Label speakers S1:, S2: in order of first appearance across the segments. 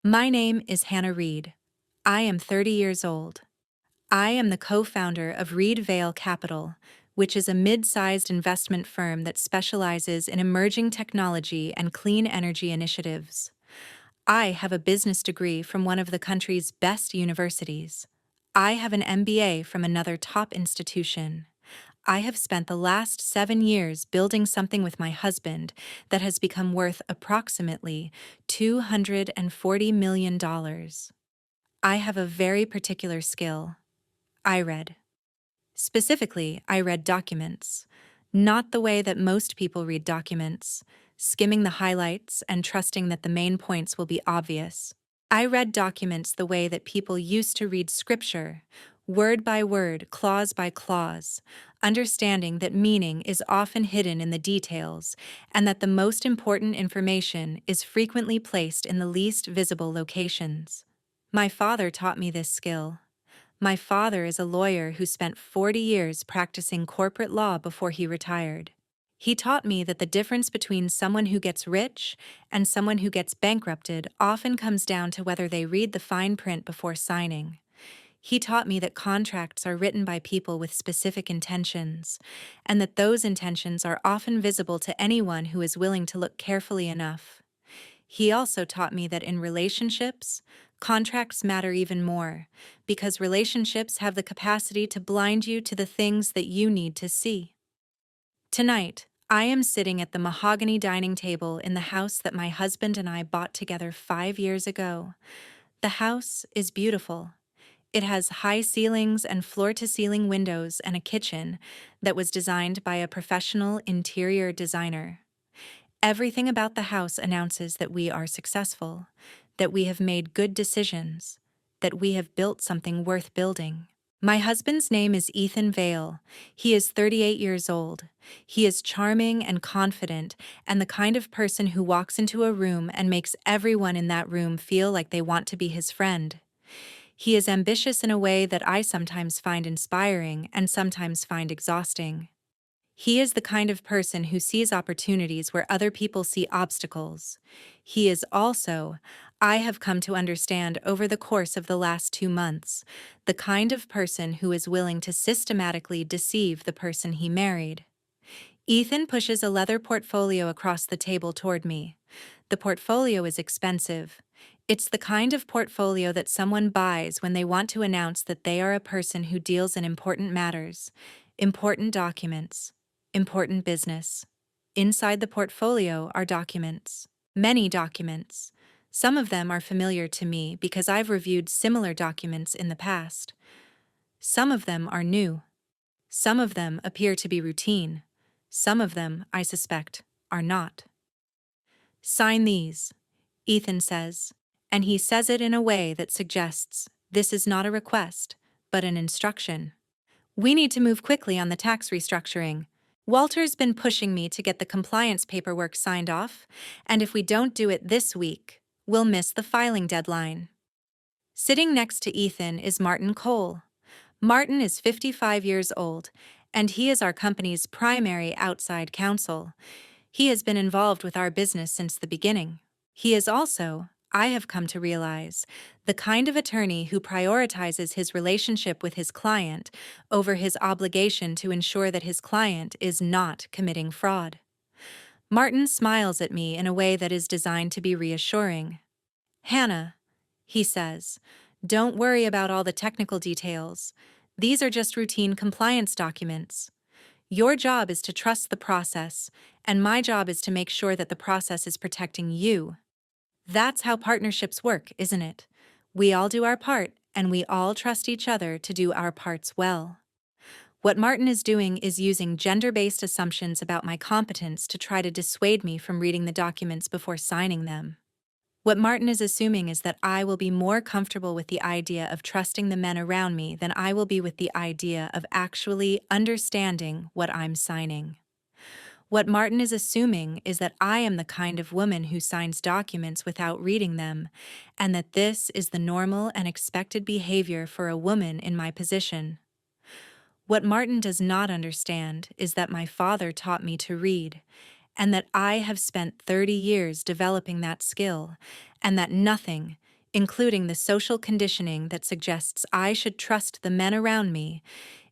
S1: My name is Hannah Reed. I am 30 years old. I am the co-founder of Reed Vale Capital, which is a mid-sized investment firm that specializes in emerging technology and clean energy initiatives. I have a business degree from one of the country's best universities. I have an MBA from another top institution. I have spent the last 7 years building something with my husband that has become worth approximately $240 million. I have a very particular skill. I read. Specifically, I read documents. Not the way that most people read documents, skimming the highlights and trusting that the main points will be obvious. I read documents the way that people used to read scripture, word by word, clause by clause, understanding that meaning is often hidden in the details and that the most important information is frequently placed in the least visible locations. My father taught me this skill. My father is a lawyer who spent 40 years practicing corporate law before he retired. He taught me that the difference between someone who gets rich and someone who gets bankrupted often comes down to whether they read the fine print before signing. He taught me that contracts are written by people with specific intentions, and that those intentions are often visible to anyone who is willing to look carefully enough. He also taught me that in relationships, contracts matter even more, because relationships have the capacity to blind you to the things that you need to see. Tonight, I am sitting at the mahogany dining table in the house that my husband and I bought together 5 years ago. The house is beautiful. It has high ceilings and floor-to-ceiling windows and a kitchen that was designed by a professional interior designer. Everything about the house announces that we are successful, that we have made good decisions, that we have built something worth building. My husband's name is Ethan Vale. He is 38 years old. He is charming and confident and the kind of person who walks into a room and makes everyone in that room feel like they want to be his friend. He is ambitious in a way that I sometimes find inspiring and sometimes find exhausting. He is the kind of person who sees opportunities where other people see obstacles. He is also, I have come to understand over the course of the last 2 months, the kind of person who is willing to systematically deceive the person he married. Ethan pushes a leather portfolio across the table toward me. The portfolio is expensive. It's the kind of portfolio that someone buys when they want to announce that they are a person who deals in important matters, important documents, important business. Inside the portfolio are documents, many documents. Some of them are familiar to me because I've reviewed similar documents in the past. Some of them are new. Some of them appear to be routine. Some of them, I suspect, are not. Sign these, Ethan says, and he says it in a way that suggests this is not a request, but an instruction. We need to move quickly on the tax restructuring. Walter's been pushing me to get the compliance paperwork signed off, and if we don't do it this week, we'll miss the filing deadline. Sitting next to Ethan is Martin Cole. Martin is 55 years old, and he is our company's primary outside counsel. He has been involved with our business since the beginning. He is also, I have come to realize, the kind of attorney who prioritizes his relationship with his client over his obligation to ensure that his client is not committing fraud. Martin smiles at me in a way that is designed to be reassuring. Hannah, he says, don't worry about all the technical details. These are just routine compliance documents. Your job is to trust the process, and my job is to make sure that the process is protecting you. That's how partnerships work, isn't it? We all do our part, and we all trust each other to do our parts well. What Martin is doing is using gender-based assumptions about my competence to try to dissuade me from reading the documents before signing them. What Martin is assuming is that I will be more comfortable with the idea of trusting the men around me than I will be with the idea of actually understanding what I'm signing. What Martin is assuming is that I am the kind of woman who signs documents without reading them, and that this is the normal and expected behavior for a woman in my position. What Martin does not understand is that my father taught me to read, and that I have spent 30 years developing that skill, and that nothing, including the social conditioning that suggests I should trust the men around me,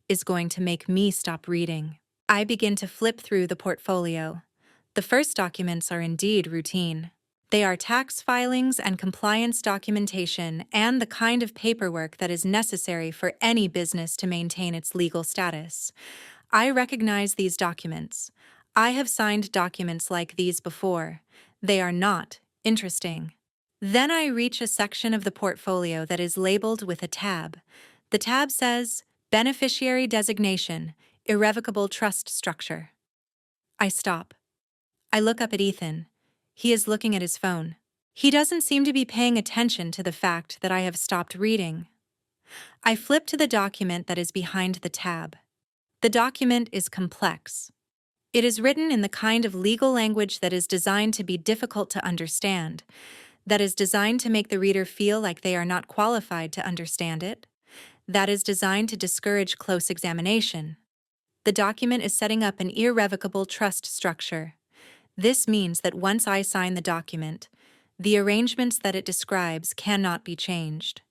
S1: is going to make me stop reading. I begin to flip through the portfolio. The first documents are indeed routine. They are tax filings and compliance documentation and the kind of paperwork that is necessary for any business to maintain its legal status. I recognize these documents. I have signed documents like these before. They are not interesting. Then I reach a section of the portfolio that is labeled with a tab. The tab says, Beneficiary Designation, Irrevocable Trust Structure. I stop. I look up at Ethan. He is looking at his phone. He doesn't seem to be paying attention to the fact that I have stopped reading. I flip to the document that is behind the tab. The document is complex. It is written in the kind of legal language that is designed to be difficult to understand, that is designed to make the reader feel like they are not qualified to understand it, that is designed to discourage close examination. The document is setting up an irrevocable trust structure. This means that once I sign the document, the arrangements that it describes cannot be changed.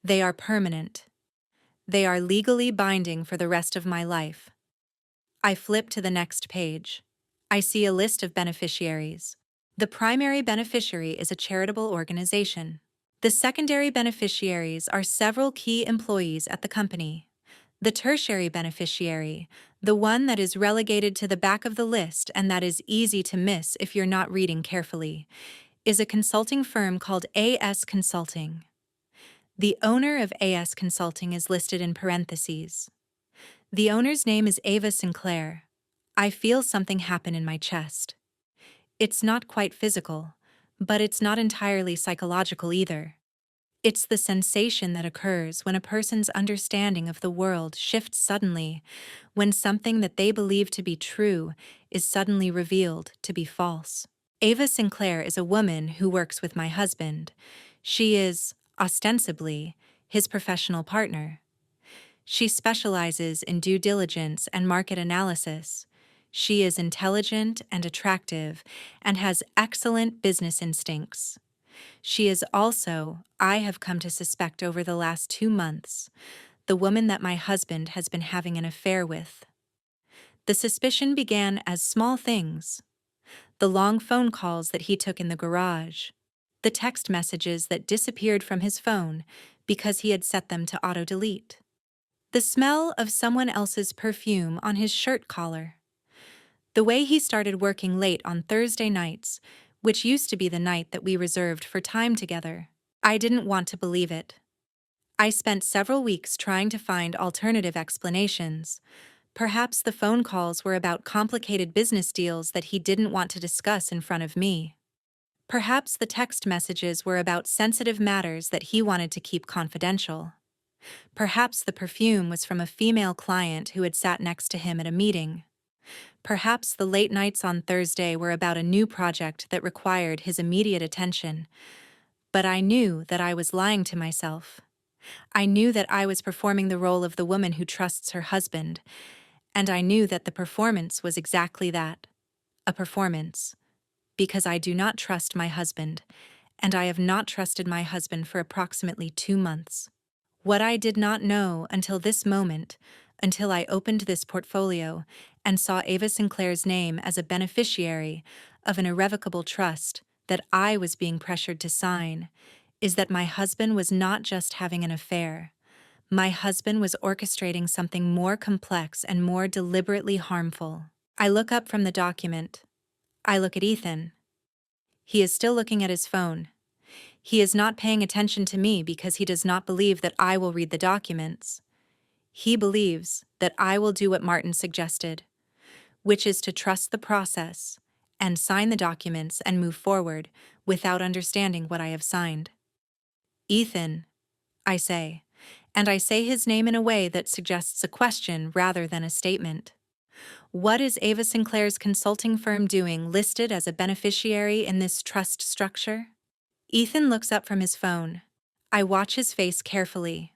S1: They are permanent. They are legally binding for the rest of my life. I flip to the next page. I see a list of beneficiaries. The primary beneficiary is a charitable organization. The secondary beneficiaries are several key employees at the company. The tertiary beneficiary, the one that is relegated to the back of the list and that is easy to miss if you're not reading carefully, is a consulting firm called AS Consulting. The owner of AS Consulting is listed in parentheses. The owner's name is Ava Sinclair. I feel something happen in my chest. It's not quite physical, but it's not entirely psychological either. It's the sensation that occurs when a person's understanding of the world shifts suddenly, when something that they believe to be true is suddenly revealed to be false. Ava Sinclair is a woman who works with my husband. She is, ostensibly, his professional partner. She specializes in due diligence and market analysis. She is intelligent and attractive and has excellent business instincts. She is also, I have come to suspect over the last 2 months, the woman that my husband has been having an affair with. The suspicion began as small things. The long phone calls that he took in the garage. The text messages that disappeared from his phone because he had set them to auto-delete. The smell of someone else's perfume on his shirt collar. The way he started working late on Thursday nights, which used to be the night that we reserved for time together. I didn't want to believe it. I spent several weeks trying to find alternative explanations. Perhaps the phone calls were about complicated business deals that he didn't want to discuss in front of me. Perhaps the text messages were about sensitive matters that he wanted to keep confidential. Perhaps the perfume was from a female client who had sat next to him at a meeting. Perhaps the late nights on Thursday were about a new project that required his immediate attention. But I knew that I was lying to myself. I knew that I was performing the role of the woman who trusts her husband, and I knew that the performance was exactly that, a performance, because I do not trust my husband, and I have not trusted my husband for approximately 2 months. What I did not know until this moment, until I opened this portfolio and saw Ava Sinclair's name as a beneficiary of an irrevocable trust that I was being pressured to sign, is that my husband was not just having an affair. My husband was orchestrating something more complex and more deliberately harmful. I look up from the document. I look at Ethan. He is still looking at his phone. He is not paying attention to me because he does not believe that I will read the documents. He believes that I will do what Martin suggested, which is to trust the process and sign the documents and move forward without understanding what I have signed. Ethan, I say, and I say his name in a way that suggests a question rather than a statement. What is Ava Sinclair's consulting firm doing listed as a beneficiary in this trust structure? Ethan looks up from his phone. I watch his face carefully.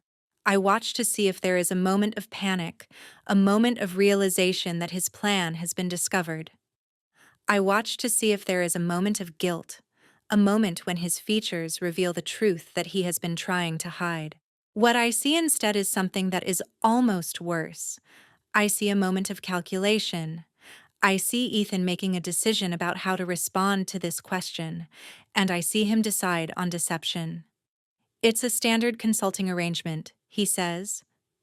S1: I watch to see if there is a moment of panic, a moment of realization that his plan has been discovered. I watch to see if there is a moment of guilt, a moment when his features reveal the truth that he has been trying to hide. What I see instead is something that is almost worse. I see a moment of calculation. I see Ethan making a decision about how to respond to this question, and I see him decide on deception. It's a standard consulting arrangement, he says.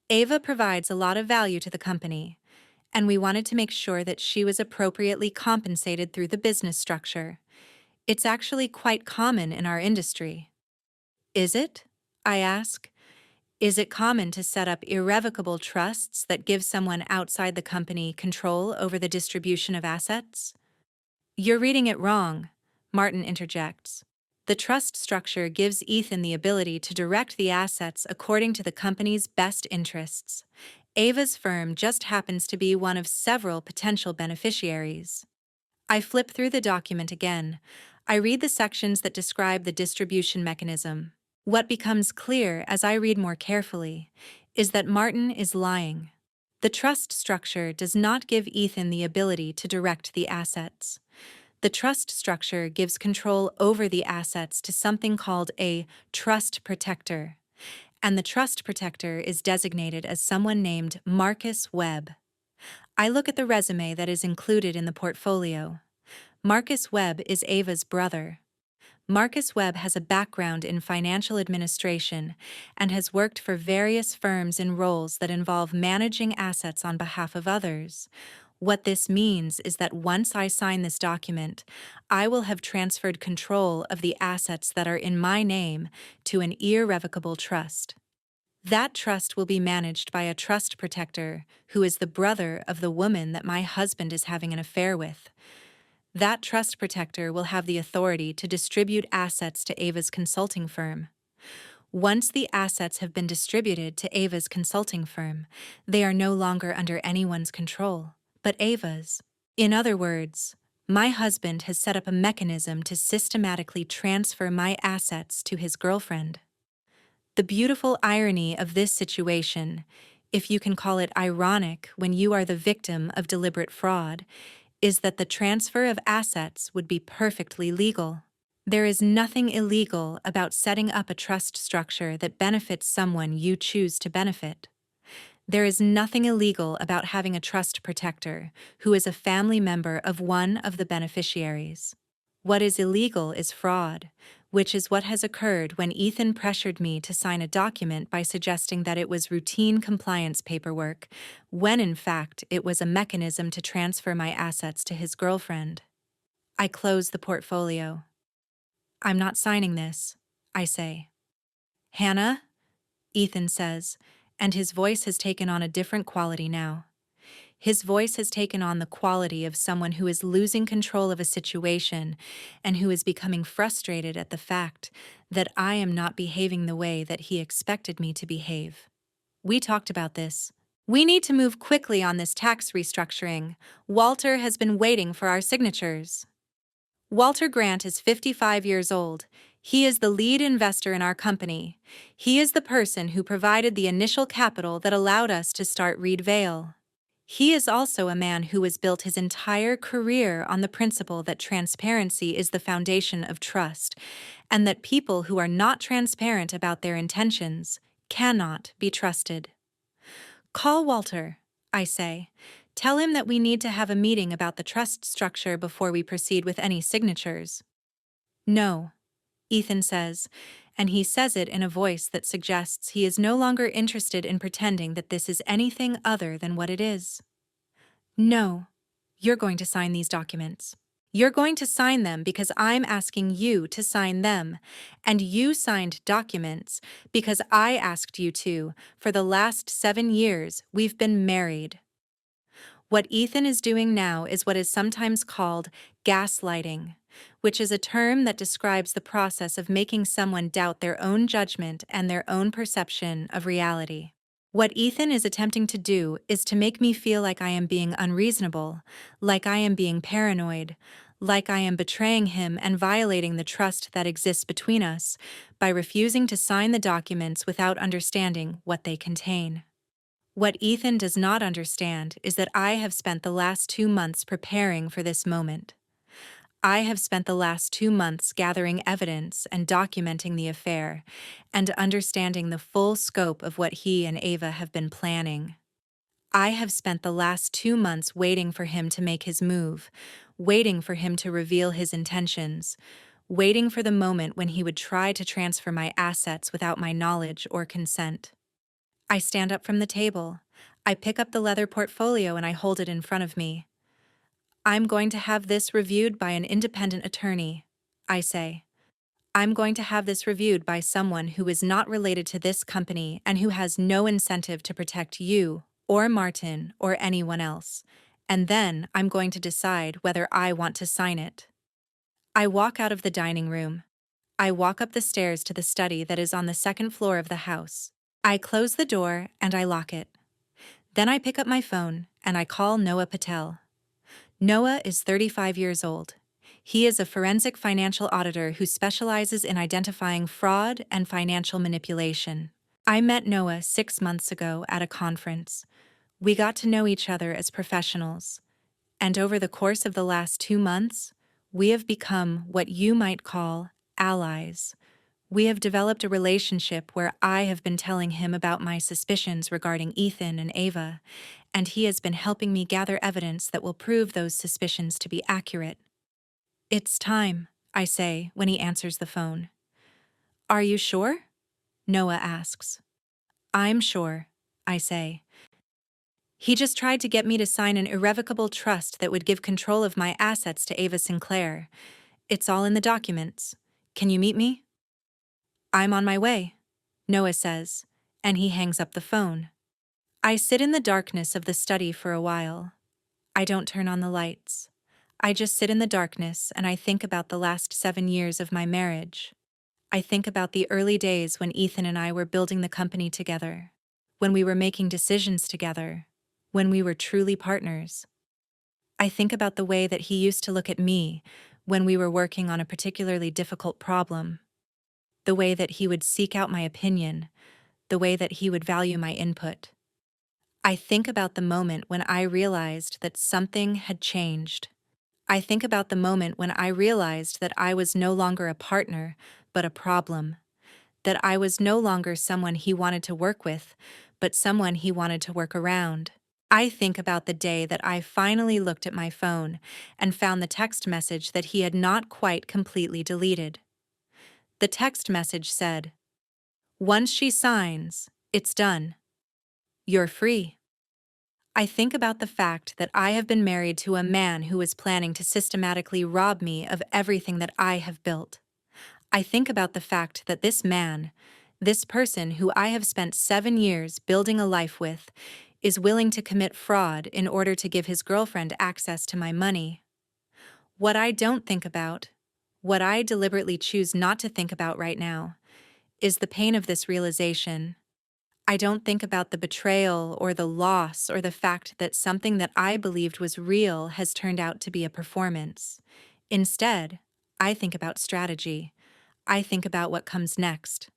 S1: Ava provides a lot of value to the company, and we wanted to make sure that she was appropriately compensated through the business structure. It's actually quite common in our industry. Is it? I ask. Is it common to set up irrevocable trusts that give someone outside the company control over the distribution of assets? You're reading it wrong, Martin interjects. The trust structure gives Ethan the ability to direct the assets according to the company's best interests. Ava's firm just happens to be one of several potential beneficiaries. I flip through the document again. I read the sections that describe the distribution mechanism. What becomes clear as I read more carefully is that Martin is lying. The trust structure does not give Ethan the ability to direct the assets. The trust structure gives control over the assets to something called a trust protector, and the trust protector is designated as someone named Marcus Webb. I look at the resume that is included in the portfolio. Marcus Webb is Ava's brother. Marcus Webb has a background in financial administration and has worked for various firms in roles that involve managing assets on behalf of others. What this means is that once I sign this document, I will have transferred control of the assets that are in my name to an irrevocable trust. That trust will be managed by a trust protector who is the brother of the woman that my husband is having an affair with. That trust protector will have the authority to distribute assets to Ava's consulting firm. Once the assets have been distributed to Ava's consulting firm, they are no longer under anyone's control, but Ava's. In other words, my husband has set up a mechanism to systematically transfer my assets to his girlfriend. The beautiful irony of this situation, if you can call it ironic when you are the victim of deliberate fraud, is that the transfer of assets would be perfectly legal. There is nothing illegal about setting up a trust structure that benefits someone you choose to benefit. There is nothing illegal about having a trust protector who is a family member of one of the beneficiaries. What is illegal is fraud, which is what has occurred when Ethan pressured me to sign a document by suggesting that it was routine compliance paperwork, when in fact it was a mechanism to transfer my assets to his girlfriend. I close the portfolio. I'm not signing this, I say. Hannah? Ethan says, and his voice has taken on a different quality now. His voice has taken on the quality of someone who is losing control of a situation and who is becoming frustrated at the fact that I am not behaving the way that he expected me to behave. We talked about this. We need to move quickly on this tax restructuring. Walter has been waiting for our signatures. Walter Grant is 55 years old. He is the lead investor in our company. He is the person who provided the initial capital that allowed us to start Reed Vale. He is also a man who has built his entire career on the principle that transparency is the foundation of trust, and that people who are not transparent about their intentions cannot be trusted. Call Walter, I say. Tell him that we need to have a meeting about the trust structure before we proceed with any signatures. No, Ethan says, and he says it in a voice that suggests he is no longer interested in pretending that this is anything other than what it is. No, you're going to sign these documents. You're going to sign them because I'm asking you to sign them, and you signed documents because I asked you to. For the last 7 years, we've been married. What Ethan is doing now is what is sometimes called gaslighting, which is a term that describes the process of making someone doubt their own judgment and their own perception of reality. What Ethan is attempting to do is to make me feel like I am being unreasonable, like I am being paranoid, like I am betraying him and violating the trust that exists between us by refusing to sign the documents without understanding what they contain. What Ethan does not understand is that I have spent the last 2 months preparing for this moment. I have spent the last 2 months gathering evidence and documenting the affair, and understanding the full scope of what he and Ava have been planning. I have spent the last 2 months waiting for him to make his move, waiting for him to reveal his intentions, waiting for the moment when he would try to transfer my assets without my knowledge or consent. I stand up from the table. I pick up the leather portfolio and I hold it in front of me. I'm going to have this reviewed by an independent attorney, I say. I'm going to have this reviewed by someone who is not related to this company and who has no incentive to protect you, or Martin, or anyone else. And then I'm going to decide whether I want to sign it. I walk out of the dining room. I walk up the stairs to the study that is on the second floor of the house. I close the door and I lock it. Then I pick up my phone and I call Noah Patel. Noah is 35 years old. He is a forensic financial auditor who specializes in identifying fraud and financial manipulation. I met Noah 6 months ago at a conference. We got to know each other as professionals, and over the course of the last 2 months, we have become what you might call allies. We have developed a relationship where I have been telling him about my suspicions regarding Ethan and Ava, and he has been helping me gather evidence that will prove those suspicions to be accurate. It's time, I say when he answers the phone. Are you sure? Noah asks. I'm sure, I say. He just tried to get me to sign an irrevocable trust that would give control of my assets to Ava Sinclair. It's all in the documents. Can you meet me? I'm on my way, Noah says, and he hangs up the phone. I sit in the darkness of the study for a while. I don't turn on the lights. I just sit in the darkness and I think about the last 7 years of my marriage. I think about the early days when Ethan and I were building the company together, when we were making decisions together, when we were truly partners. I think about the way that he used to look at me when we were working on a particularly difficult problem, the way that he would seek out my opinion, the way that he would value my input. I think about the moment when I realized that something had changed. I think about the moment when I realized that I was no longer a partner, but a problem, that I was no longer someone he wanted to work with, but someone he wanted to work around. I think about the day that I finally looked at my phone and found the text message that he had not quite completely deleted. The text message said, "Once she signs, it's done. You're free." I think about the fact that I have been married to a man who is planning to systematically rob me of everything that I have built. I think about the fact that this man, this person who I have spent 7 years building a life with, is willing to commit fraud in order to give his girlfriend access to my money. What I don't think about, what I deliberately choose not to think about right now, is the pain of this realization. I don't think about the betrayal or the loss or the fact that something that I believed was real has turned out to be a performance. Instead, I think about strategy. I think about what comes next.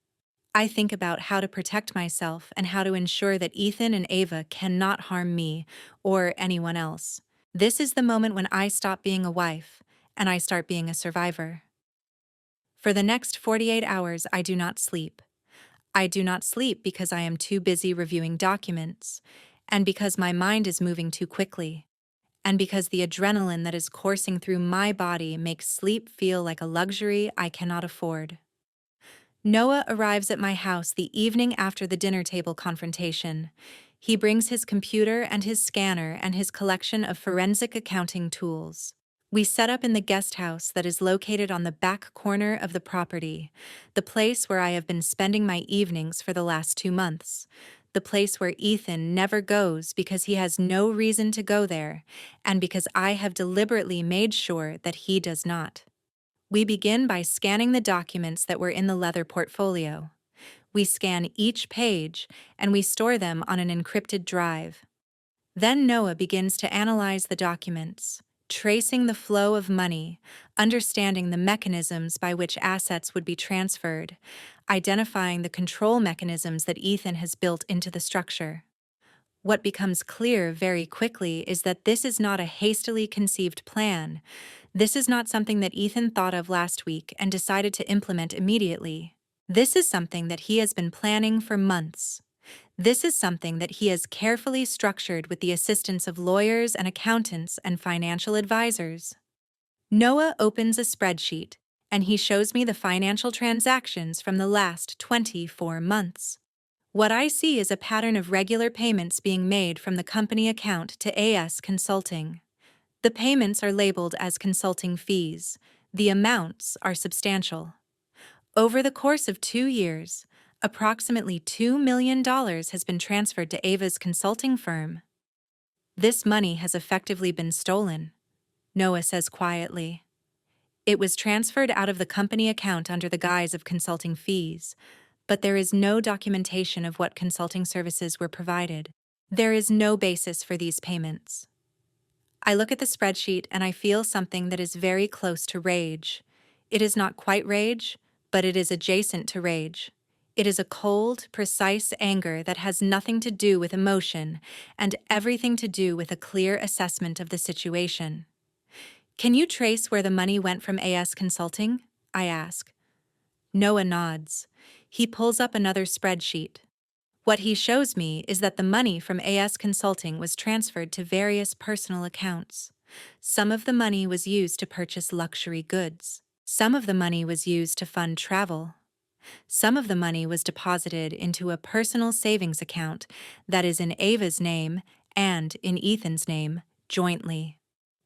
S1: I think about how to protect myself and how to ensure that Ethan and Ava cannot harm me or anyone else. This is the moment when I stop being a wife and I start being a survivor. For the next 48 hours, I do not sleep. I do not sleep because I am too busy reviewing documents, and because my mind is moving too quickly, and because the adrenaline that is coursing through my body makes sleep feel like a luxury I cannot afford. Noah arrives at my house the evening after the dinner table confrontation. He brings his computer and his scanner and his collection of forensic accounting tools. We set up in the guest house that is located on the back corner of the property, the place where I have been spending my evenings for the last 2 months, the place where Ethan never goes because he has no reason to go there, and because I have deliberately made sure that he does not. We begin by scanning the documents that were in the leather portfolio. We scan each page, and we store them on an encrypted drive. Then Noah begins to analyze the documents, tracing the flow of money, understanding the mechanisms by which assets would be transferred, identifying the control mechanisms that Ethan has built into the structure. What becomes clear very quickly is that this is not a hastily conceived plan. This is not something that Ethan thought of last week and decided to implement immediately. This is something that he has been planning for months. This is something that he has carefully structured with the assistance of lawyers and accountants and financial advisors. Noah opens a spreadsheet, and he shows me the financial transactions from the last 24 months. What I see is a pattern of regular payments being made from the company account to AS Consulting. The payments are labeled as consulting fees. The amounts are substantial. Over the course of 2 years, approximately $2 million has been transferred to Ava's consulting firm. This money has effectively been stolen, Noah says quietly. It was transferred out of the company account under the guise of consulting fees, but there is no documentation of what consulting services were provided. There is no basis for these payments. I look at the spreadsheet and I feel something that is very close to rage. It is not quite rage, but it is adjacent to rage. It is a cold, precise anger that has nothing to do with emotion and everything to do with a clear assessment of the situation. Can you trace where the money went from AS Consulting? I ask. Noah nods. He pulls up another spreadsheet. What he shows me is that the money from AS Consulting was transferred to various personal accounts. Some of the money was used to purchase luxury goods. Some of the money was used to fund travel. Some of the money was deposited into a personal savings account that is in Ava's name and in Ethan's name, jointly.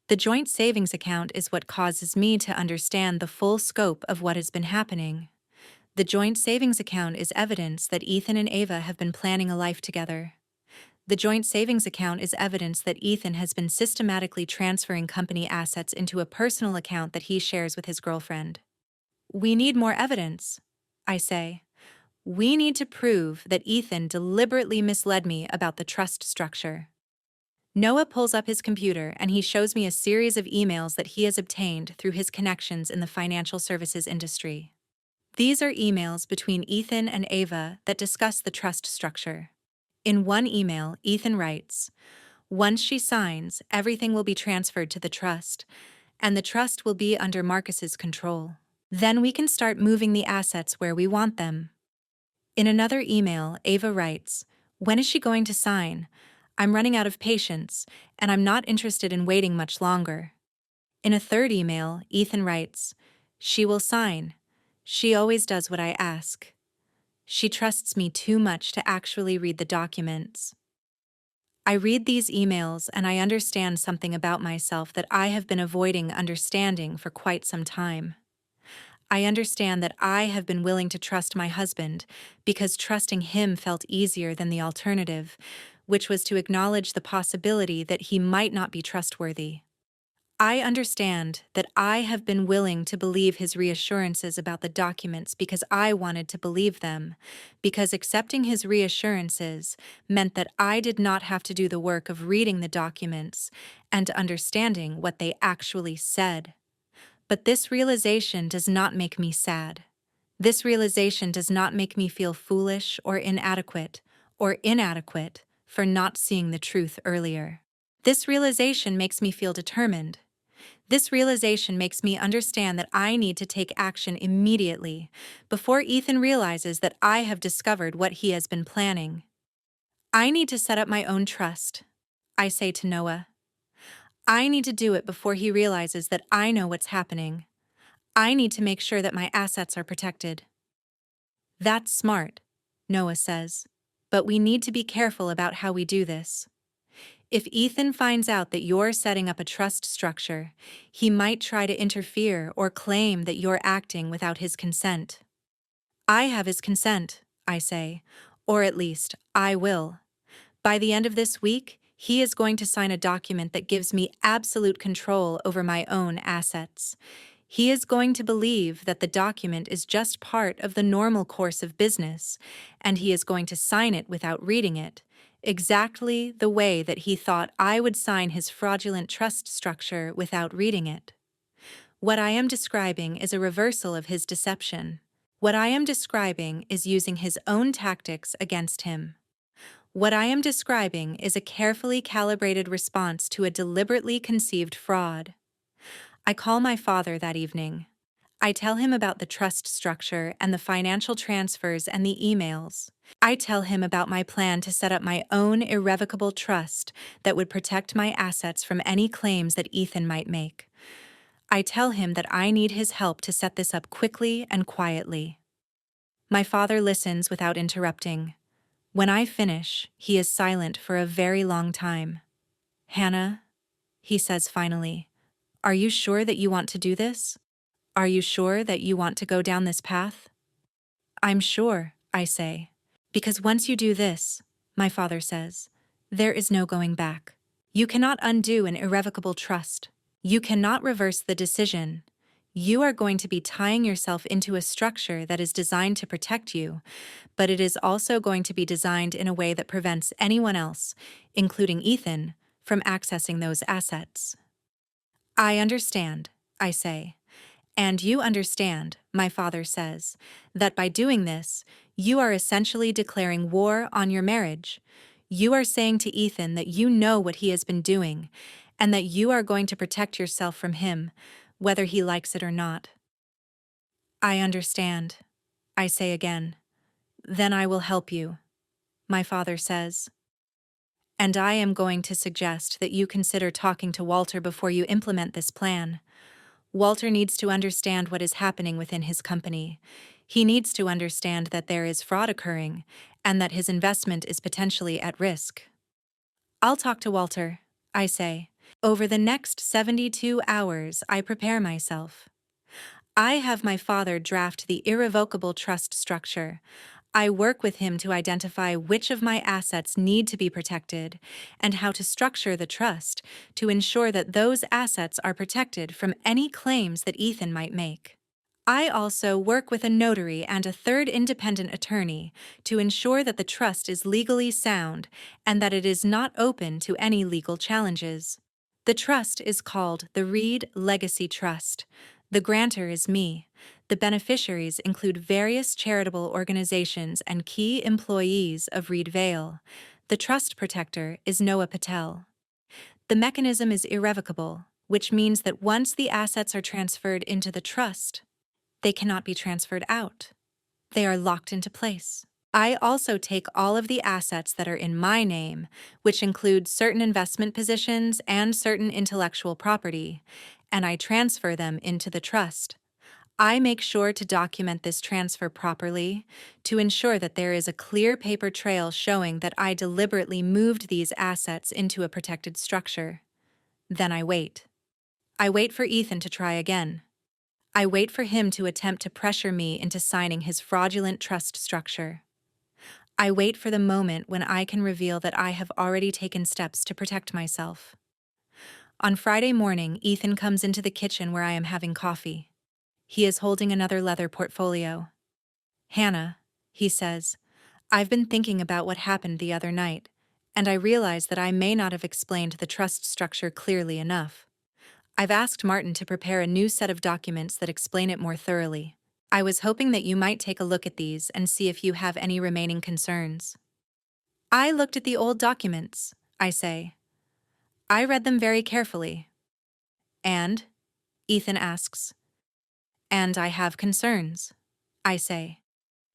S1: The joint savings account is what causes me to understand the full scope of what has been happening. The joint savings account is evidence that Ethan and Ava have been planning a life together. The joint savings account is evidence that Ethan has been systematically transferring company assets into a personal account that he shares with his girlfriend. We need more evidence, I say. We need to prove that Ethan deliberately misled me about the trust structure. Noah pulls up his computer and he shows me a series of emails that he has obtained through his connections in the financial services industry. These are emails between Ethan and Ava that discuss the trust structure. In one email, Ethan writes, "Once she signs, everything will be transferred to the trust, and the trust will be under Marcus's control. Then we can start moving the assets where we want them." In another email, Ava writes, "When is she going to sign? I'm running out of patience, and I'm not interested in waiting much longer." In a third email, Ethan writes, "She will sign. She always does what I ask. She trusts me too much to actually read the documents." I read these emails and I understand something about myself that I have been avoiding understanding for quite some time. I understand that I have been willing to trust my husband because trusting him felt easier than the alternative, which was to acknowledge the possibility that he might not be trustworthy. I understand that I have been willing to believe his reassurances about the documents because I wanted to believe them, because accepting his reassurances meant that I did not have to do the work of reading the documents and understanding what they actually said. But this realization does not make me sad. This realization does not make me feel foolish or inadequate for not seeing the truth earlier. This realization makes me feel determined. This realization makes me understand that I need to take action immediately before Ethan realizes that I have discovered what he has been planning. I need to set up my own trust, I say to Noah. I need to do it before he realizes that I know what's happening. I need to make sure that my assets are protected. That's smart, Noah says, but we need to be careful about how we do this. If Ethan finds out that you're setting up a trust structure, he might try to interfere or claim that you're acting without his consent. I have his consent, I say, or at least, I will. By the end of this week, he is going to sign a document that gives me absolute control over my own assets. He is going to believe that the document is just part of the normal course of business, and he is going to sign it without reading it, exactly the way that he thought I would sign his fraudulent trust structure without reading it. What I am describing is a reversal of his deception. What I am describing is using his own tactics against him. What I am describing is a carefully calibrated response to a deliberately conceived fraud. I call my father that evening. I tell him about the trust structure and the financial transfers and the emails. I tell him about my plan to set up my own irrevocable trust that would protect my assets from any claims that Ethan might make. I tell him that I need his help to set this up quickly and quietly. My father listens without interrupting. When I finish, he is silent for a very long time. "Hannah," he says finally, "are you sure that you want to do this? Are you sure that you want to go down this path?" "I'm sure," I say. "Because once you do this," my father says, "there is no going back. You cannot undo an irrevocable trust. You cannot reverse the decision. You are going to be tying yourself into a structure that is designed to protect you, but it is also going to be designed in a way that prevents anyone else, including Ethan, from accessing those assets." "I understand," I say. "And you understand," my father says, "that by doing this, you are essentially declaring war on your marriage. You are saying to Ethan that you know what he has been doing, and that you are going to protect yourself from him, whether he likes it or not." "I understand," I say again. "Then I will help you," my father says. "And I am going to suggest that you consider talking to Walter before you implement this plan. Walter needs to understand what is happening within his company. He needs to understand that there is fraud occurring and that his investment is potentially at risk." "I'll talk to Walter," I say. Over the next 72 hours, I prepare myself. I have my father draft the irrevocable trust structure. I work with him to identify which of my assets need to be protected and how to structure the trust to ensure that those assets are protected from any claims that Ethan might make. I also work with a notary and a third independent attorney to ensure that the trust is legally sound and that it is not open to any legal challenges. The trust is called the Reed Legacy Trust. The grantor is me. The beneficiaries include various charitable organizations and key employees of Reed Vale. The trust protector is Noah Patel. The mechanism is irrevocable, which means that once the assets are transferred into the trust, they cannot be transferred out. They are locked into place. I also take all of the assets that are in my name, which include certain investment positions and certain intellectual property, and I transfer them into the trust. I make sure to document this transfer properly to ensure that there is a clear paper trail showing that I deliberately moved these assets into a protected structure. Then I wait. I wait for Ethan to try again. I wait for him to attempt to pressure me into signing his fraudulent trust structure. I wait for the moment when I can reveal that I have already taken steps to protect myself. On Friday morning, Ethan comes into the kitchen where I am having coffee. He is holding another leather portfolio. "Hannah," he says, "I've been thinking about what happened the other night, and I realize that I may not have explained the trust structure clearly enough. I've asked Martin to prepare a new set of documents that explain it more thoroughly. I was hoping that you might take a look at these and see if you have any remaining concerns." "I looked at the old documents," I say. "I read them very carefully." "And?" Ethan asks. "And I have concerns," I say.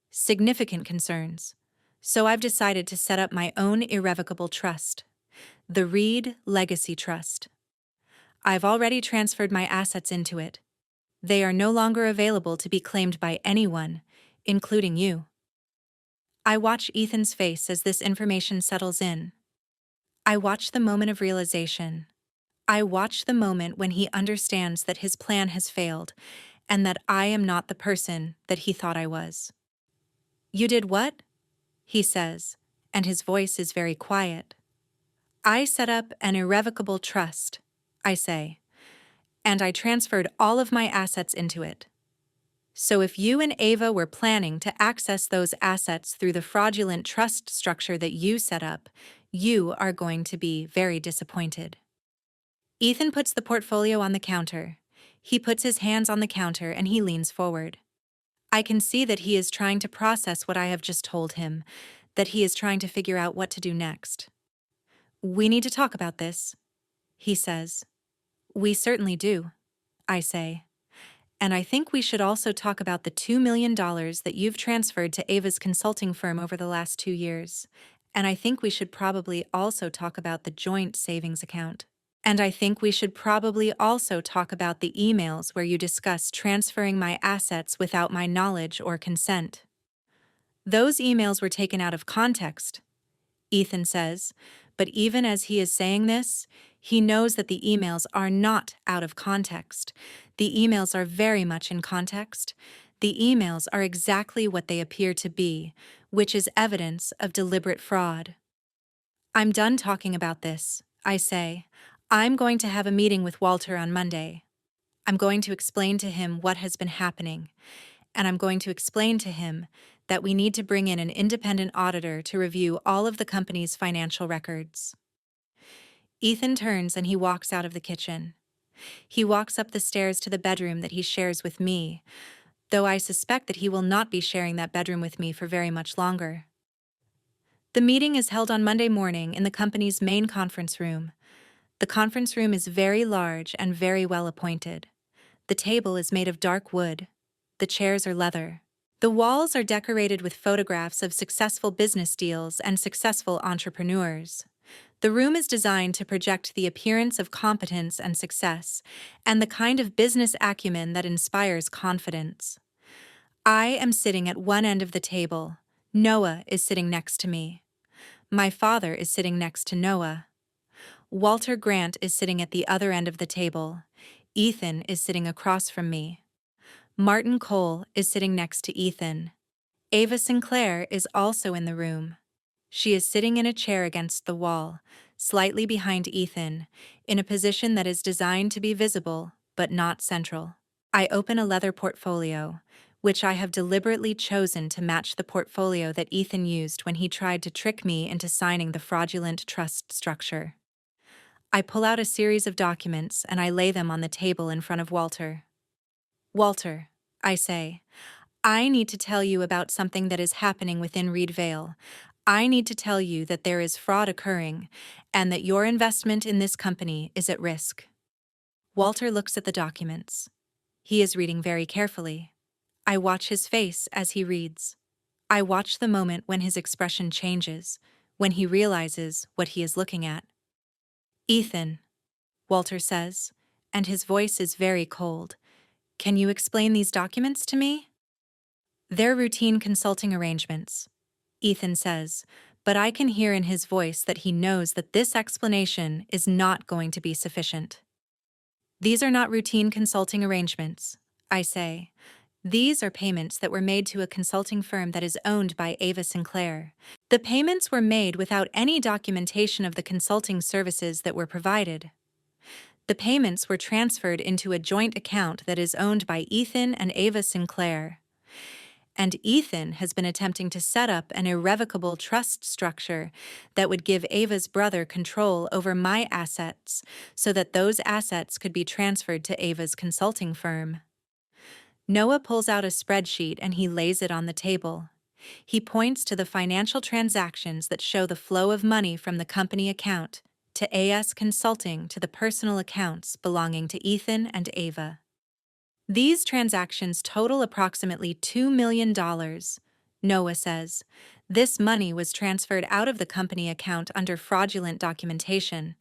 S1: "Significant concerns. So I've decided to set up my own irrevocable trust, the Reed Legacy Trust. I've already transferred my assets into it. They are no longer available to be claimed by anyone, including you." I watch Ethan's face as this information settles in. I watch the moment of realization. I watch the moment when he understands that his plan has failed and that I am not the person that he thought I was. "You did what?" he says, and his voice is very quiet. "I set up an irrevocable trust," I say, "and I transferred all of my assets into it. So if you and Ava were planning to access those assets through the fraudulent trust structure that you set up, you are going to be very disappointed." Ethan puts the portfolio on the counter. He puts his hands on the counter and he leans forward. I can see that he is trying to process what I have just told him, that he is trying to figure out what to do next. "We need to talk about this," he says. "We certainly do," I say. "And I think we should also talk about the $2 million that you've transferred to Ava's consulting firm over the last 2 years. And I think we should probably also talk about the joint savings account. And I think we should probably also talk about the emails where you discuss transferring my assets without my knowledge or consent. Those emails were taken out of context," Ethan says, but even as he is saying this, he knows that the emails are not out of context. The emails are very much in context. The emails are exactly what they appear to be, which is evidence of deliberate fraud. "I'm done talking about this," I say. "I'm going to have a meeting with Walter on Monday. I'm going to explain to him what has been happening, and I'm going to explain to him that we need to bring in an independent auditor to review all of the company's financial records." Ethan turns and he walks out of the kitchen. He walks up the stairs to the bedroom that he shares with me, though I suspect that he will not be sharing that bedroom with me for very much longer. The meeting is held on Monday morning in the company's main conference room. The conference room is very large and very well appointed. The table is made of dark wood. The chairs are leather. The walls are decorated with photographs of successful business deals and successful entrepreneurs. The room is designed to project the appearance of competence and success, and the kind of business acumen that inspires confidence. I am sitting at one end of the table. Noah is sitting next to me. My father is sitting next to Noah. Walter Grant is sitting at the other end of the table. Ethan is sitting across from me. Martin Cole is sitting next to Ethan. Ava Sinclair is also in the room. She is sitting in a chair against the wall, slightly behind Ethan, in a position that is designed to be visible, but not central. I open a leather portfolio, which I have deliberately chosen to match the portfolio that Ethan used when he tried to trick me into signing the fraudulent trust structure. I pull out a series of documents and I lay them on the table in front of Walter. "Walter," I say, "I need to tell you about something that is happening within Reed Vale. I need to tell you that there is fraud occurring and that your investment in this company is at risk." Walter looks at the documents. He is reading very carefully. I watch his face as he reads. I watch the moment when his expression changes, when he realizes what he is looking at. "Ethan," Walter says, and his voice is very cold, "can you explain these documents to me?" "They're routine consulting arrangements," Ethan says, but I can hear in his voice that he knows that this explanation is not going to be sufficient. "These are not routine consulting arrangements," I say. "These are payments that were made to a consulting firm that is owned by Ava Sinclair. The payments were made without any documentation of the consulting services that were provided. The payments were transferred into a joint account that is owned by Ethan and Ava Sinclair. And Ethan has been attempting to set up an irrevocable trust structure that would give Ava's brother control over my assets so that those assets could be transferred to Ava's consulting firm." Noah pulls out a spreadsheet and he lays it on the table. He points to the financial transactions that show the flow of money from the company account to AS Consulting to the personal accounts belonging to Ethan and Ava. "These transactions total approximately $2 million, Noah says. "This money was transferred out of the company account under fraudulent documentation.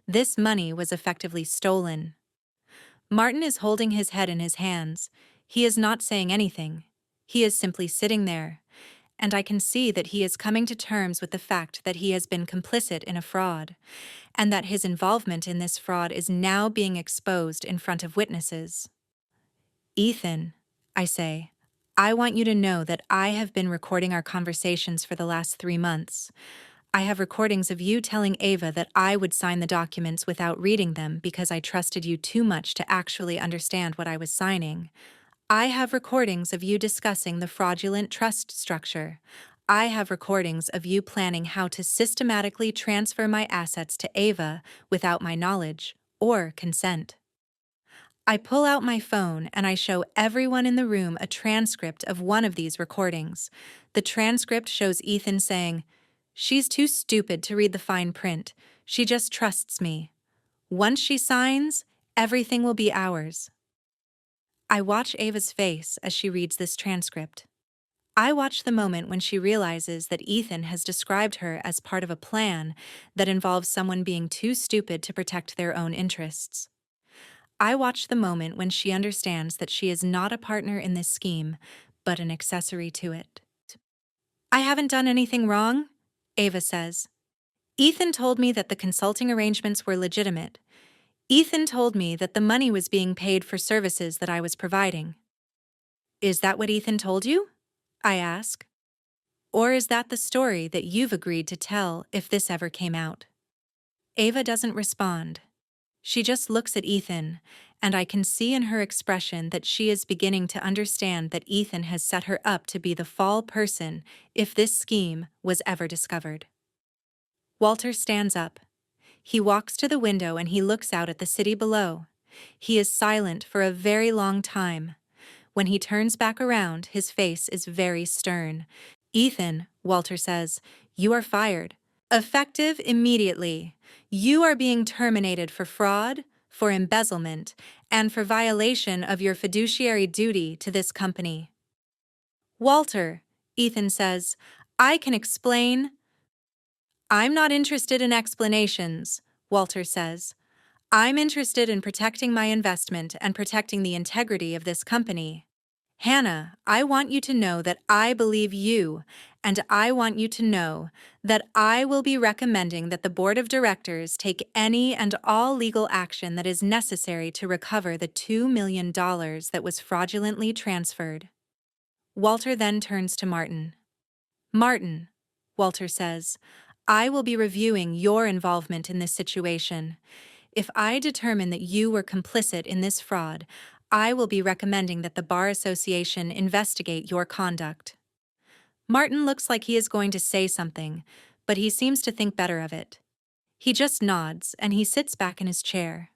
S1: This money was effectively stolen." Martin is holding his head in his hands. He is not saying anything. He is simply sitting there, and I can see that he is coming to terms with the fact that he has been complicit in a fraud, and that his involvement in this fraud is now being exposed in front of witnesses. "Ethan," I say, "I want you to know that I have been recording our conversations for the last 3 months. I have recordings of you telling Ava that I would sign the documents without reading them because I trusted you too much to actually understand what I was signing. I have recordings of you discussing the fraudulent trust structure. I have recordings of you planning how to systematically transfer my assets to Ava without my knowledge or consent. I pull out my phone and I show everyone in the room a transcript of one of these recordings. The transcript shows Ethan saying, "She's too stupid to read the fine print. She just trusts me. Once she signs, everything will be ours." I watch Ava's face as she reads this transcript. I watch the moment when she realizes that Ethan has described her as part of a plan that involves someone being too stupid to protect their own interests. I watch the moment when she understands that she is not a partner in this scheme, but an accessory to it. "I haven't done anything wrong," Ava says. "Ethan told me that the consulting arrangements were legitimate. Ethan told me that the money was being paid for services that I was providing." "Is that what Ethan told you?" I ask. "Or is that the story that you've agreed to tell if this ever came out?" Ava doesn't respond. She just looks at Ethan, and I can see in her expression that she is beginning to understand that Ethan has set her up to be the fall person if this scheme was ever discovered. Walter stands up. He walks to the window and he looks out at the city below. He is silent for a very long time. When he turns back around, his face is very stern. "Ethan," Walter says, "you are fired. Effective immediately. You are being terminated for fraud, for embezzlement, and for violation of your fiduciary duty to this company." "Walter," Ethan says, "I can explain." "I'm not interested in explanations," Walter says. "I'm interested in protecting my investment and protecting the integrity of this company. Hannah, I want you to know that I believe you, and I want you to know that I will be recommending that the board of directors take any and all legal action that is necessary to recover the $2 million that was fraudulently transferred." Walter then turns to Martin. "Martin," Walter says, "I will be reviewing your involvement in this situation. If I determine that you were complicit in this fraud, I will be recommending that the Bar Association investigate your conduct." Martin looks like he is going to say something, but he seems to think better of it. He just nods and he sits back in his chair.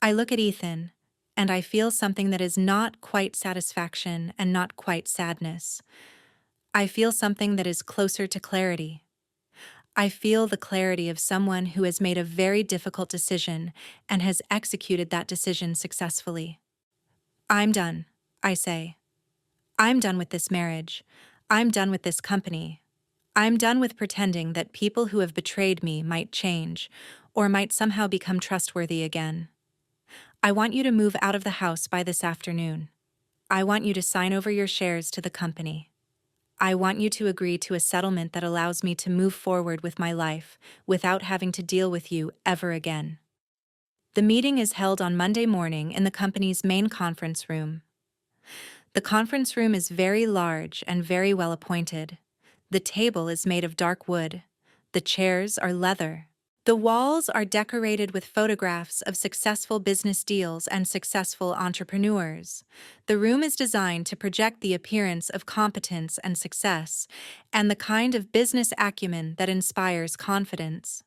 S1: I look at Ethan, and I feel something that is not quite satisfaction and not quite sadness. I feel something that is closer to clarity. I feel the clarity of someone who has made a very difficult decision and has executed that decision successfully. "I'm done," I say. "I'm done with this marriage. I'm done with this company. I'm done with pretending that people who have betrayed me might change or might somehow become trustworthy again. I want you to move out of the house by this afternoon. I want you to sign over your shares to the company. I want you to agree to a settlement that allows me to move forward with my life without having to deal with you ever again." The meeting is held on Monday morning in the company's main conference room. The conference room is very large and very well appointed. The table is made of dark wood. The chairs are leather. The walls are decorated with photographs of successful business deals and successful entrepreneurs. The room is designed to project the appearance of competence and success, and the kind of business acumen that inspires confidence.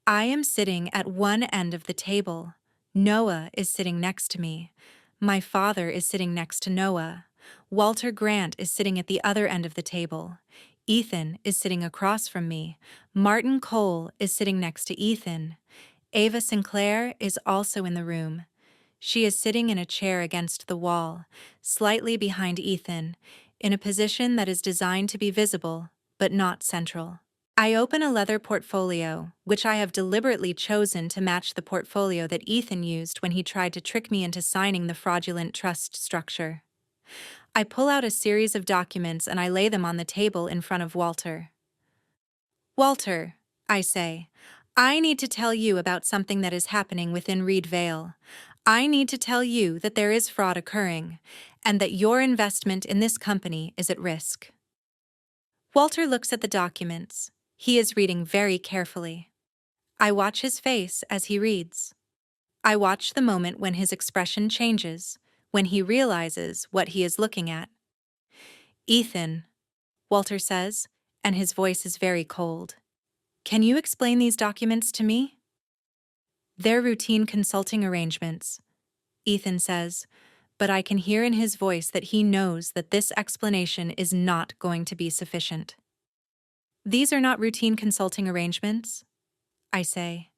S1: I am sitting at one end of the table. Noah is sitting next to me. My father is sitting next to Noah. Walter Grant is sitting at the other end of the table. Ethan is sitting across from me. Martin Cole is sitting next to Ethan. Ava Sinclair is also in the room. She is sitting in a chair against the wall, slightly behind Ethan, in a position that is designed to be visible, but not central. I open a leather portfolio, which I have deliberately chosen to match the portfolio that Ethan used when he tried to trick me into signing the fraudulent trust structure. I pull out a series of documents and I lay them on the table in front of Walter. "Walter," I say, "I need to tell you about something that is happening within Reed Vale. I need to tell you that there is fraud occurring, and that your investment in this company is at risk." Walter looks at the documents. He is reading very carefully. I watch his face as he reads. I watch the moment when his expression changes, when he realizes what he is looking at. "Ethan," Walter says, and his voice is very cold, "can you explain these documents to me?" "They're routine consulting arrangements. Ethan says, but I can hear in his voice that he knows that this explanation is not going to be sufficient. These are not routine consulting arrangements, I say.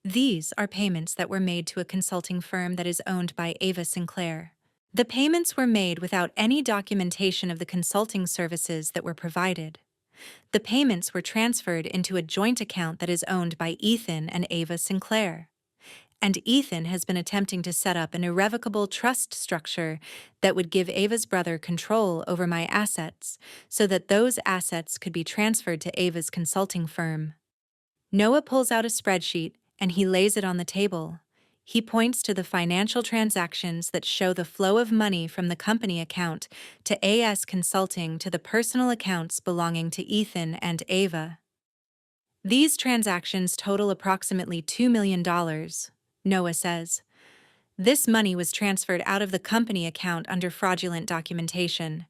S1: These are payments that were made to a consulting firm that is owned by Ava Sinclair. The payments were made without any documentation of the consulting services that were provided. The payments were transferred into a joint account that is owned by Ethan and Ava Sinclair. And Ethan has been attempting to set up an irrevocable trust structure that would give Ava's brother control over my assets so that those assets could be transferred to Ava's consulting firm. Noah pulls out a spreadsheet and he lays it on the table. He points to the financial transactions that show the flow of money from the company account to AS Consulting to the personal accounts belonging to Ethan and Ava. These transactions total approximately $2 million, Noah says. This money was transferred out of the company account under fraudulent documentation.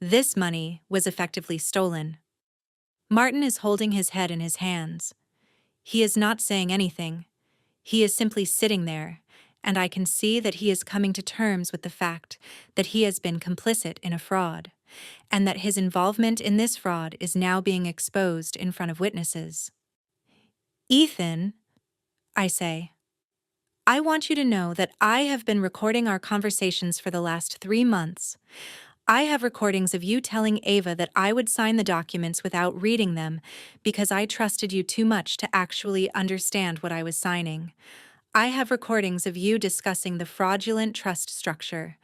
S1: This money was effectively stolen. Martin is holding his head in his hands. He is not saying anything. He is simply sitting there, and I can see that he is coming to terms with the fact that he has been complicit in a fraud, and that his involvement in this fraud is now being exposed in front of witnesses. Ethan, I say, I want you to know that I have been recording our conversations for the last 3 months. I have recordings of you telling Ava that I would sign the documents without reading them because I trusted you too much to actually understand what I was signing. I have recordings of you discussing the fraudulent trust structure.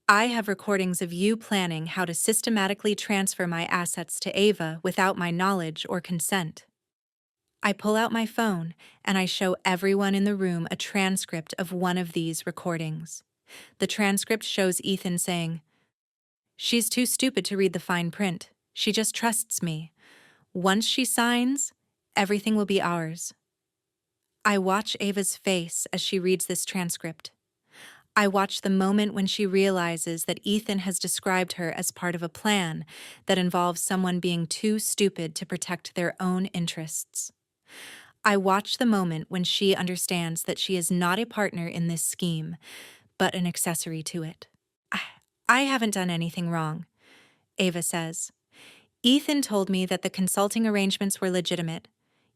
S1: I have recordings of you planning how to systematically transfer my assets to Ava without my knowledge or consent. I pull out my phone and I show everyone in the room a transcript of one of these recordings. The transcript shows Ethan saying, "She's too stupid to read the fine print. She just trusts me. Once she signs, everything will be ours." I watch Ava's face as she reads this transcript. I watch the moment when she realizes that Ethan has described her as part of a plan that involves someone being too stupid to protect their own interests. I watch the moment when she understands that she is not a partner in this scheme, but an accessory to it. I haven't done anything wrong, Ava says. Ethan told me that the consulting arrangements were legitimate.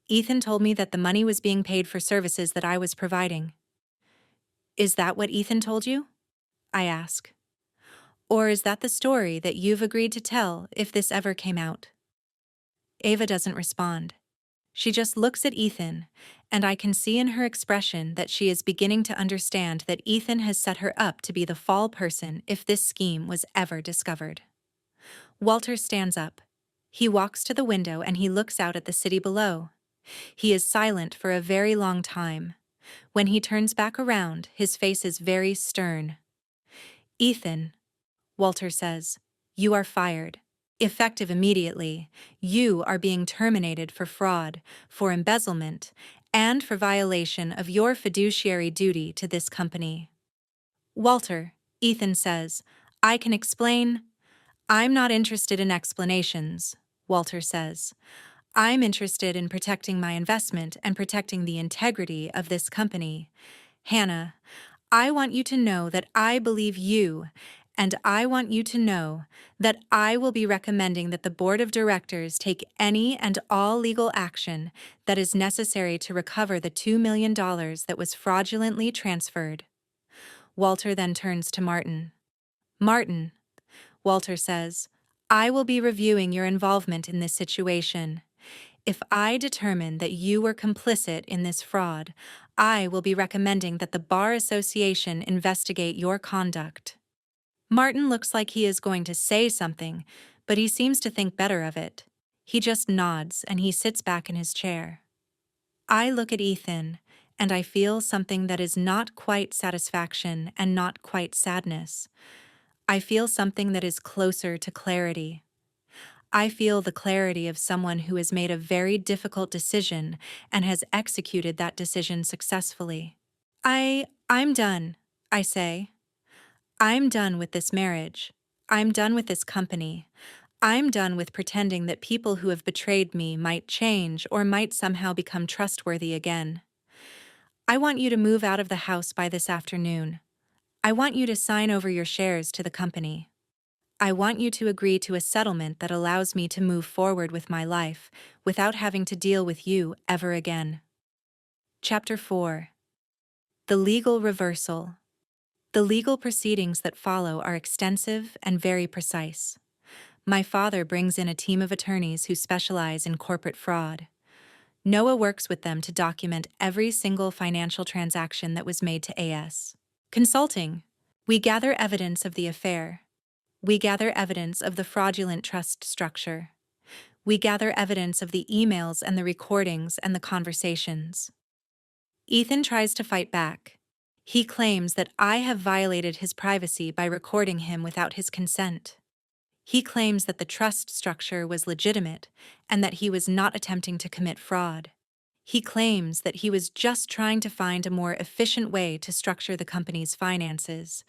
S1: Ethan told me that the money was being paid for services that I was providing. Is that what Ethan told you? I ask. Or is that the story that you've agreed to tell if this ever came out? Ava doesn't respond. She just looks at Ethan, and I can see in her expression that she is beginning to understand that Ethan has set her up to be the fall person if this scheme was ever discovered. Walter stands up. He walks to the window and he looks out at the city below. He is silent for a very long time. When he turns back around, his face is very stern. "Ethan," Walter says, "you are fired. Effective immediately, you are being terminated for fraud, for embezzlement, and for violation of your fiduciary duty to this company." "Walter," Ethan says, "I can explain." "I'm not interested in explanations," Walter says. "I'm interested in protecting my investment and protecting the integrity of this company. Hannah, I want you to know that I believe you, and I want you to know that I will be recommending that the board of directors take any and all legal action that is necessary to recover the $2 million that was fraudulently transferred." Walter then turns to Martin. "Martin," Walter says, "I will be reviewing your involvement in this situation. If I determine that you were complicit in this fraud, I will be recommending that the Bar Association investigate your conduct." Martin looks like he is going to say something, but he seems to think better of it. He just nods and he sits back in his chair. I look at Ethan, and I feel something that is not quite satisfaction and not quite sadness. I feel something that is closer to clarity. I feel the clarity of someone who has made a very difficult decision and has executed that decision successfully. I'm done, I say. I'm done with this marriage. I'm done with this company. I'm done with pretending that people who have betrayed me might change or might somehow become trustworthy again. I want you to move out of the house by this afternoon. I want you to sign over your shares to the company. I want you to agree to a settlement that allows me to move forward with my life without having to deal with you ever again. Chapter 4. The Legal Reversal. The legal proceedings that follow are extensive and very precise. My father brings in a team of attorneys who specialize in corporate fraud. Noah works with them to document every single financial transaction that was made to AS. Consulting. We gather evidence of the affair. We gather evidence of the fraudulent trust structure. We gather evidence of the emails and the recordings and the conversations. Ethan tries to fight back. He claims that I have violated his privacy by recording him without his consent. He claims that the trust structure was legitimate and that he was not attempting to commit fraud. He claims that he was just trying to find a more efficient way to structure the company's finances.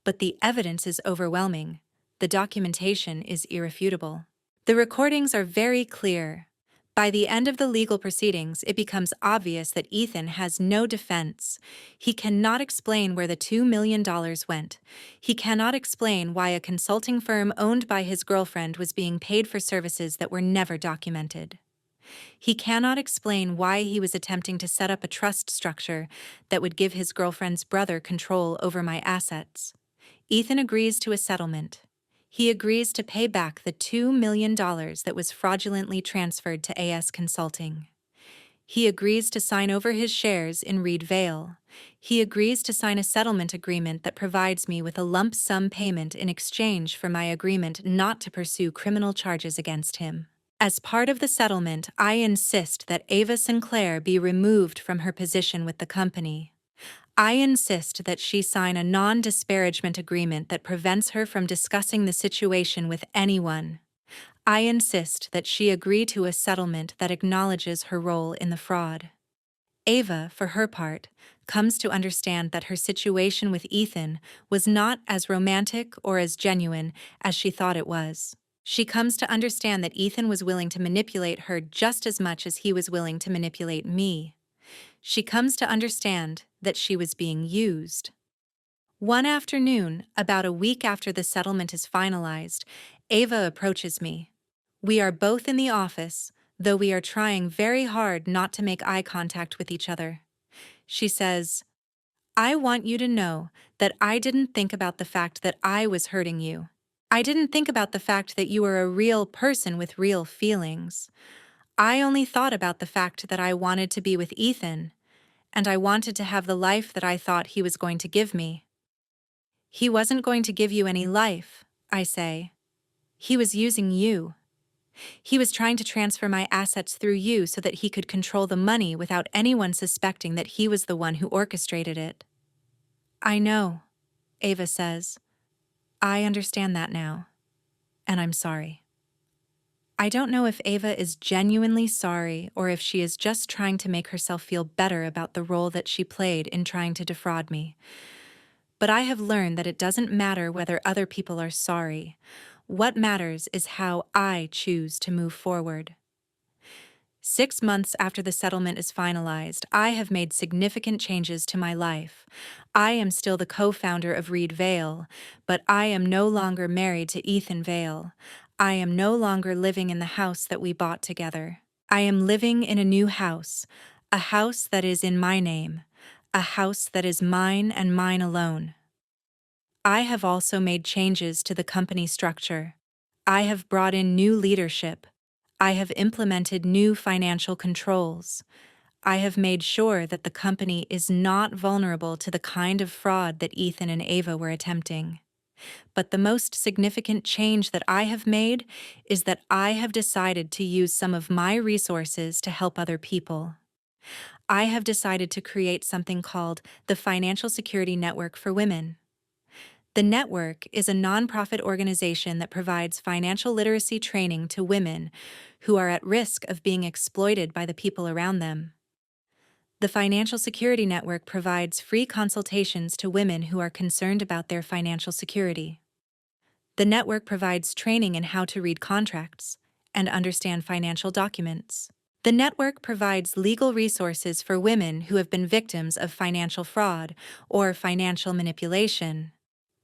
S1: But the evidence is overwhelming. The documentation is irrefutable. The recordings are very clear. By the end of the legal proceedings, it becomes obvious that Ethan has no defense. He cannot explain where the $2 million went. He cannot explain why a consulting firm owned by his girlfriend was being paid for services that were never documented. He cannot explain why he was attempting to set up a trust structure that would give his girlfriend's brother control over my assets. Ethan agrees to a settlement. He agrees to pay back the $2 million that was fraudulently transferred to AS Consulting. He agrees to sign over his shares in Reed Vale. He agrees to sign a settlement agreement that provides me with a lump sum payment in exchange for my agreement not to pursue criminal charges against him. As part of the settlement, I insist that Ava Sinclair be removed from her position with the company. I insist that she sign a non-disparagement agreement that prevents her from discussing the situation with anyone. I insist that she agree to a settlement that acknowledges her role in the fraud. Ava, for her part, comes to understand that her situation with Ethan was not as romantic or as genuine as she thought it was. She comes to understand that Ethan was willing to manipulate her just as much as he was willing to manipulate me. She comes to understand that she was being used. One afternoon, about a week after the settlement is finalized, Ava approaches me. We are both in the office, though we are trying very hard not to make eye contact with each other. She says, "I want you to know that I didn't think about the fact that I was hurting you. I didn't think about the fact that you were a real person with real feelings. I only thought about the fact that I wanted to be with Ethan, and I wanted to have the life that I thought he was going to give me." "He wasn't going to give you any life," I say. "He was using you. He was trying to transfer my assets through you so that he could control the money without anyone suspecting that he was the one who orchestrated it." "I know," Ava says. "I understand that now, and I'm sorry." I don't know if Ava is genuinely sorry or if she is just trying to make herself feel better about the role that she played in trying to defraud me. But I have learned that it doesn't matter whether other people are sorry. What matters is how I choose to move forward. 6 months after the settlement is finalized, I have made significant changes to my life. I am still the co-founder of Reed Vale, but I am no longer married to Ethan Vale. I am no longer living in the house that we bought together. I am living in a new house, a house that is in my name, a house that is mine and mine alone. I have also made changes to the company structure. I have brought in new leadership. I have implemented new financial controls. I have made sure that the company is not vulnerable to the kind of fraud that Ethan and Ava were attempting. But the most significant change that I have made is that I have decided to use some of my resources to help other people. I have decided to create something called the Financial Security Network for Women. The network is a nonprofit organization that provides financial literacy training to women who are at risk of being exploited by the people around them. The Financial Security Network provides free consultations to women who are concerned about their financial security. The network provides training in how to read contracts and understand financial documents. The network provides legal resources for women who have been victims of financial fraud or financial manipulation.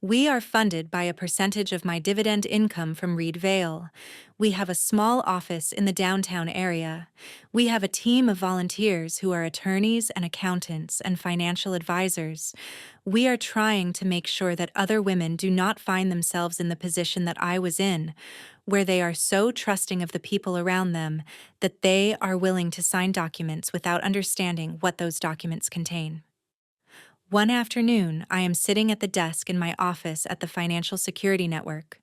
S1: We are funded by a percentage of my dividend income from Reed Vale. We have a small office in the downtown area. We have a team of volunteers who are attorneys and accountants and financial advisors. We are trying to make sure that other women do not find themselves in the position that I was in, where they are so trusting of the people around them that they are willing to sign documents without understanding what those documents contain. One afternoon, I am sitting at the desk in my office at the Financial Security Network.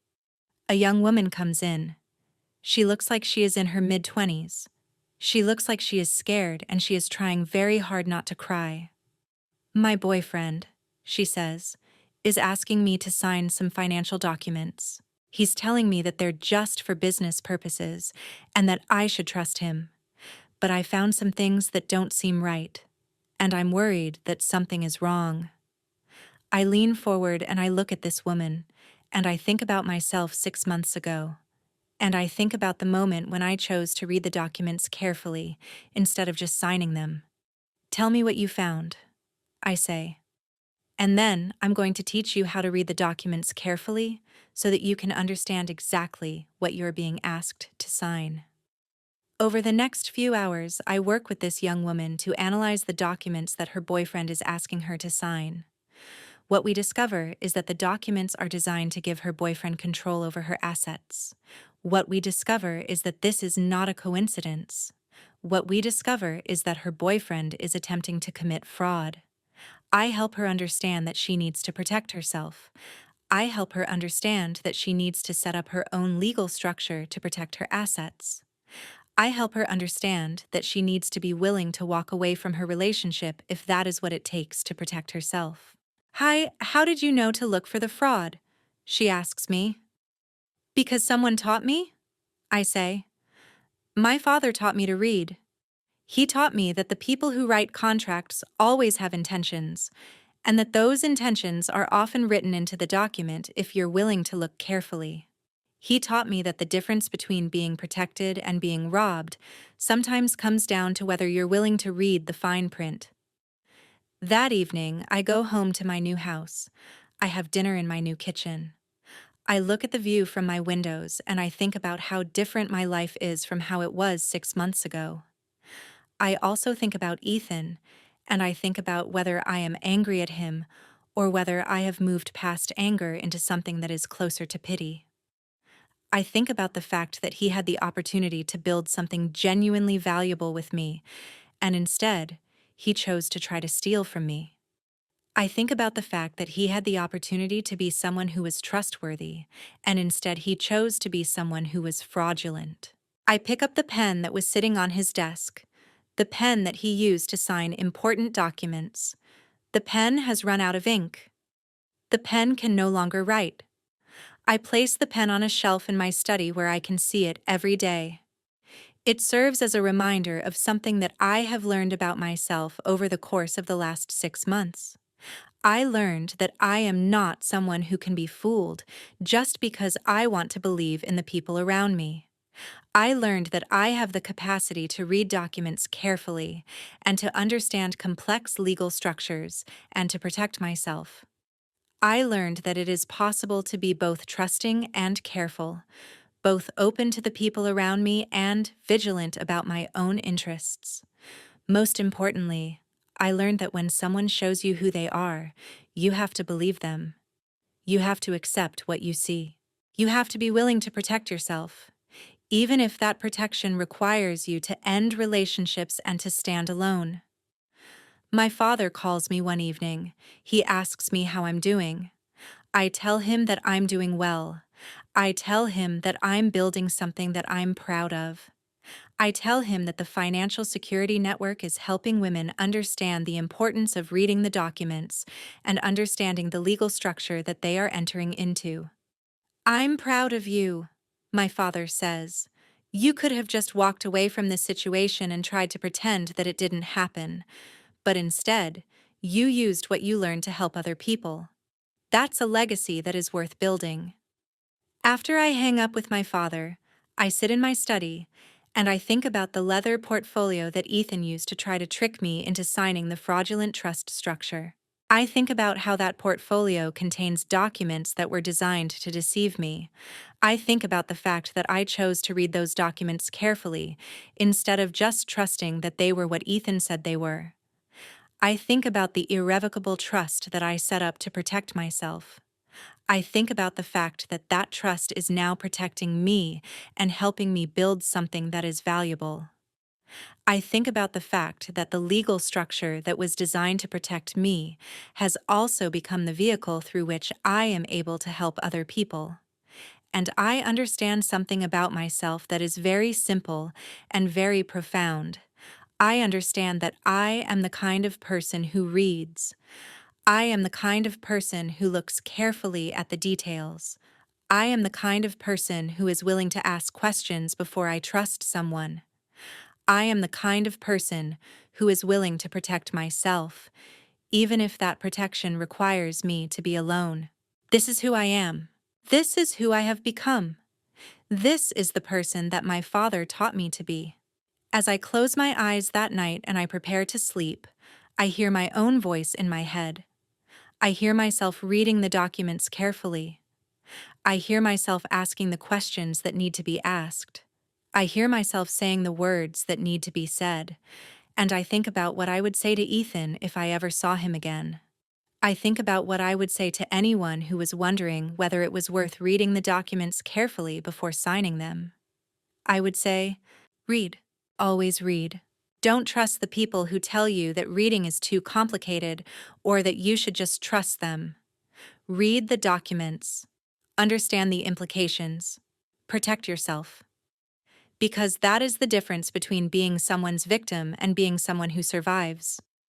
S1: A young woman comes in. She looks like she is in her mid-20s. She looks like she is scared and she is trying very hard not to cry. My boyfriend, she says, is asking me to sign some financial documents. He's telling me that they're just for business purposes and that I should trust him. But I found some things that don't seem right, and I'm worried that something is wrong. I lean forward and I look at this woman, and I think about myself 6 months ago. And I think about the moment when I chose to read the documents carefully instead of just signing them. Tell me what you found, I say. And then I'm going to teach you how to read the documents carefully so that you can understand exactly what you're being asked to sign. Over the next few hours, I work with this young woman to analyze the documents that her boyfriend is asking her to sign. What we discover is that the documents are designed to give her boyfriend control over her assets. What we discover is that this is not a coincidence. What we discover is that her boyfriend is attempting to commit fraud. I help her understand that she needs to protect herself. I help her understand that she needs to set up her own legal structure to protect her assets. I help her understand that she needs to be willing to walk away from her relationship if that is what it takes to protect herself. Hi, how did you know to look for the fraud? She asks me. Because someone taught me? I say. My father taught me to read. He taught me that the people who write contracts always have intentions, and that those intentions are often written into the document if you're willing to look carefully. He taught me that the difference between being protected and being robbed sometimes comes down to whether you're willing to read the fine print. That evening, I go home to my new house. I have dinner in my new kitchen. I look at the view from my windows and I think about how different my life is from how it was 6 months ago. I also think about Ethan, and I think about whether I am angry at him or whether I have moved past anger into something that is closer to pity. I think about the fact that he had the opportunity to build something genuinely valuable with me, and instead, he chose to try to steal from me. I think about the fact that he had the opportunity to be someone who was trustworthy, and instead he chose to be someone who was fraudulent. I pick up the pen that was sitting on his desk, the pen that he used to sign important documents. The pen has run out of ink. The pen can no longer write. I place the pen on a shelf in my study where I can see it every day. It serves as a reminder of something that I have learned about myself over the course of the last 6 months. I learned that I am not someone who can be fooled just because I want to believe in the people around me. I learned that I have the capacity to read documents carefully and to understand complex legal structures and to protect myself. I learned that it is possible to be both trusting and careful, both open to the people around me and vigilant about my own interests. Most importantly, I learned that when someone shows you who they are, you have to believe them. You have to accept what you see. You have to be willing to protect yourself, even if that protection requires you to end relationships and to stand alone. My father calls me one evening. He asks me how I'm doing. I tell him that I'm doing well. I tell him that I'm building something that I'm proud of. I tell him that the Financial Security Network is helping women understand the importance of reading the documents and understanding the legal structure that they are entering into. I'm proud of you, my father says. You could have just walked away from this situation and tried to pretend that it didn't happen, but instead, you used what you learned to help other people. That's a legacy that is worth building. After I hang up with my father, I sit in my study, And I think about the leather portfolio that Ethan used to try to trick me into signing the fraudulent trust structure. I think about how that portfolio contains documents that were designed to deceive me. I think about the fact that I chose to read those documents carefully, instead of just trusting that they were what Ethan said they were. I think about the irrevocable trust that I set up to protect myself. I think about the fact that that trust is now protecting me and helping me build something that is valuable. I think about the fact that the legal structure that was designed to protect me has also become the vehicle through which I am able to help other people. And I understand something about myself that is very simple and very profound. I understand that I am the kind of person who reads. I am the kind of person who looks carefully at the details. I am the kind of person who is willing to ask questions before I trust someone. I am the kind of person who is willing to protect myself, even if that protection requires me to be alone. This is who I am. This is who I have become. This is the person that my father taught me to be. As I close my eyes that night and I prepare to sleep, I hear my own voice in my head. I hear myself reading the documents carefully. I hear myself asking the questions that need to be asked. I hear myself saying the words that need to be said, and I think about what I would say to Ethan if I ever saw him again. I think about what I would say to anyone who was wondering whether it was worth reading the documents carefully before signing them. I would say, read. Always read. Don't trust the people who tell you that reading is too complicated or that you should just trust them. Read the documents. Understand the implications. Protect yourself. Because that is the difference between being someone's victim and being someone who survives.